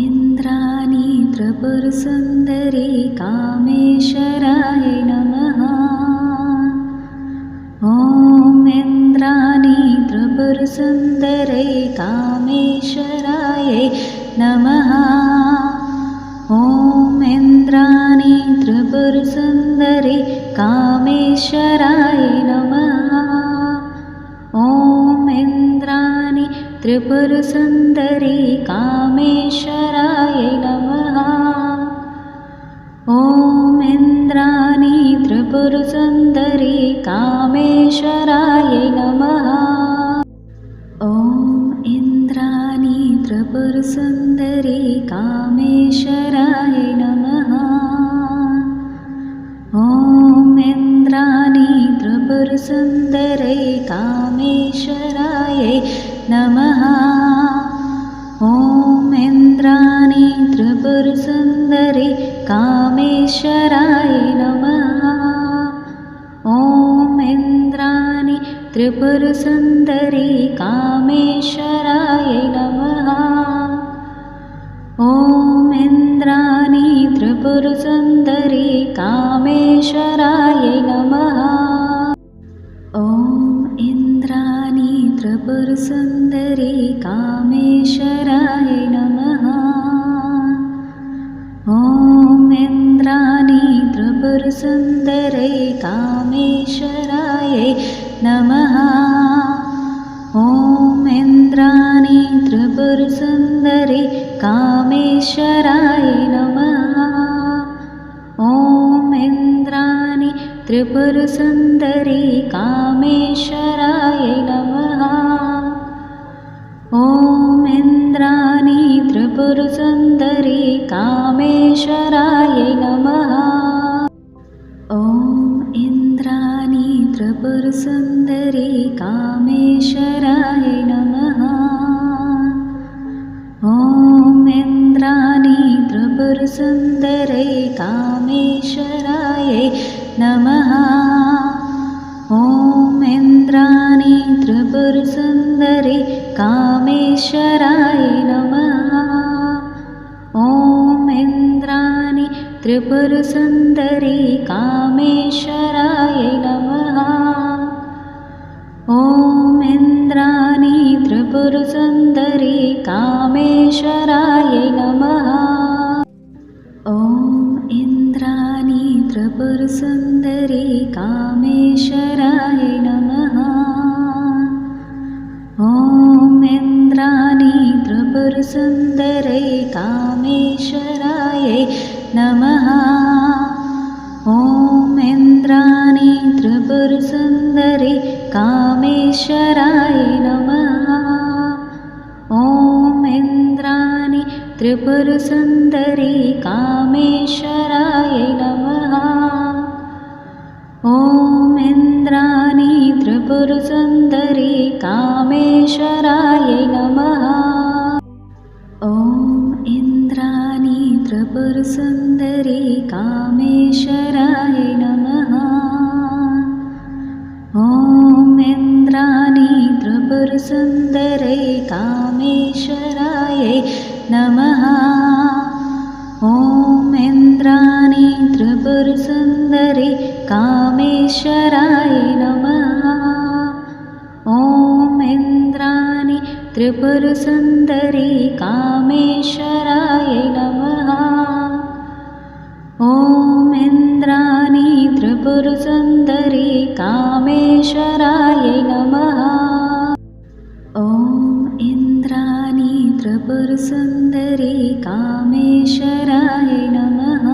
इन्द्राणी त्रिपुरसुन्दरी कामेश्वराय नमः। ॐ इन्द्राणी त्रिपुरसुन्दरी कामेश्वराय नमः। ॐ इन्द्राणी त्रिपुरसुन्दरी कामेश्वराय नमः। ॐ इन्द्राणी त्रिपुरसुन्दरी कामेश्वराय नमः। ॐ इन्द्राणी त्रिपुरसुन्दरी कामेश्वराय नमः। ॐ इन्द्राणी त्रिपुरसुन्दरी कामेश्वराय नमः। ॐ इन्द्राणी त्रिपुरसुन्दरी कामेश्वराय नमः। ॐ इन्द्राणी त्रिपुरसुन्दरी कामेश्वराय नमः। ॐ इन्द्राणी त्रिपुरसुन्दरी कामेश्वराय नमः। ॐ इन्द्राणी त्रिपुरसुन्दरी कामेश्वराय नमः। ॐ इन्द्राणी त्रिपुरसुन्दरी कामेश्वराय नमः। ॐ इन्द्राणी त्रिपुरसुन्दरी कामेश्वराय नमः। ॐ इन्द्राणी त्रिपुरसुन्दरी कामेश्वराय नमः। ॐ इन्द्राणी त्रिपुरसुन्दरी कामेश्वराय नमः। ॐ इन्द्राणी त्रिपुरसुन्दरी कामेश्वराय नमः। ॐ इन्द्राणी त्रिपुरसुन्दरी कामेश्वराय नमः। ॐ इन्द्राणी त्रिपुरसुन्दरी कामेश्वराय नमः। ॐ इन्द्राणी त्रिपुरसुन्दरी कामेश्वराय नमः। ॐ इन्द्राणी त्रिपुरसुन्दरी कामेश्वराय नमः। ॐ इन्द्राणी त्रिपुरसुन्दरी कामेश्वराय नमः। ॐ इन्द्राणी त्रिपुरसुन्दरी कामेश्वराय नमः। ॐ इन्द्राणी त्रिपुरसुन्दरी कामेश्वराय नमः। ॐ इन्द्राणी त्रिपुरसुन्दरी कामेश्वराय नमः। ॐ इन्द्राणी त्रिपुरसुन्दरी कामेश्वराय नमः। ॐ इन्द्राणी त्रिपुरसुन्दरी कामेश्वराय नमः। ॐ इन्द्राणी त्रिपुरसुन्दरी कामेश्वराय नमः। ॐ इन्द्राणी त्रिपुरसुन्दरी कामेश्वराय नमः। ॐ इन्द्राणी त्रिपुरसुन्दरी कामेश्वराय नमः। ॐ इन्द्राणी त्रिपुरसुन्दरी कामेश्वराय नमः। ॐ इन्द्राणी त्रिपुरसुन्दरी कामेश्वराय नमः। ॐ इन्द्राणी त्रिपुरसुन्दरी कामेश्वराय नमः।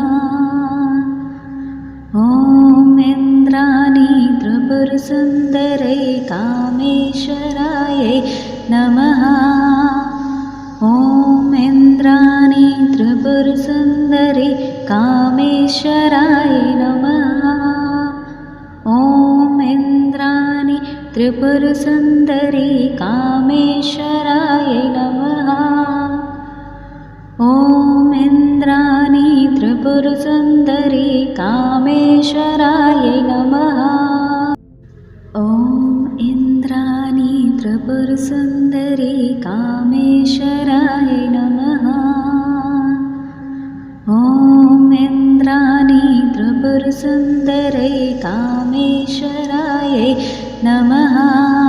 ॐ इन्द्राणी त्रिपुरसुन्दरी कामेश्वराय नमः। ॐ इन्द्राणी त्रिपुरसुन्दरी कामेश्वराय नमः। ॐ इन्द्राणी त्रिपुरसुन्दरी कामेश्वराय नमः। ॐ इन्द्राणी त्रिपुरसुन्दरी कामेश्वराय नमः। ॐ इन्द्राणी त्रिपुरसुन्दरी कामेश्वराय नमः। त्रिपुरसुन्दरै कामेश्वरायै नमः।